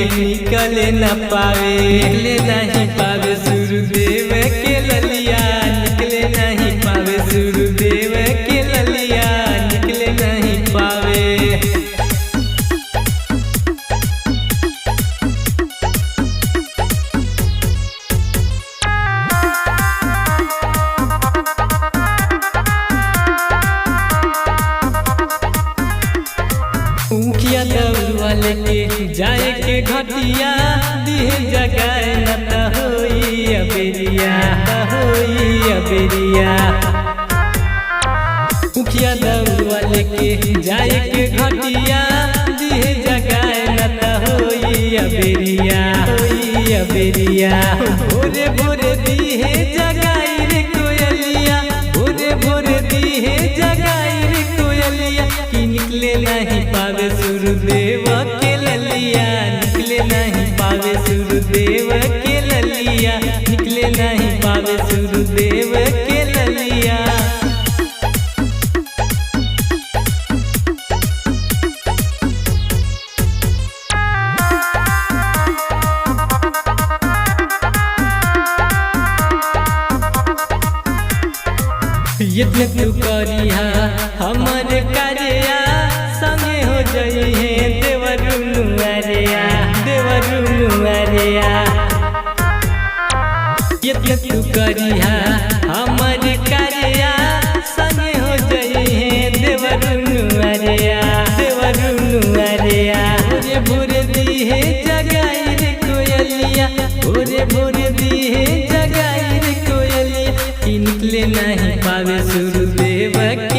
निकले न पावे, निकले नहीं पावे सूरदेव के ललिया, निकले नहीं पावे सूरदेव के ललिया, निकले नहीं पावे। मुखिया दौड़वा लेके जाए के घटिया, दिहे जगाए न त होई अबेरिया, होई अबेरिया। मुखिया दौड़वा लेके जाए के घटिया, दिहे जगाए न त होई अबेरिया, होई अबेरिया। भोरे भोरे दिहे जगाई रे कोयलिया, भोरे भोरे दिहे जगाई रे कोयलिया, कि निकले नहीं पावे सूरदेव के ललिया, निकले नहीं पावे सूरदेव के ललिया, निकले नहीं पावे सूरदेव के ललिया। यत्न तू करिहा हमर कार्या, संगे हो जई है देवरु नुआरिया, देवरु नुआरिया। यत्न तू करिहा हमर कार्या, संगे हो जई है देवरु नुआरिया, देवरु नुआरिया। भोरे भोरे दिहे जगाई रे कोयलिया, भोरे भोरे दिहे जगाई रे कोयलिया, कि निकले नहीं पावे सूरदेव के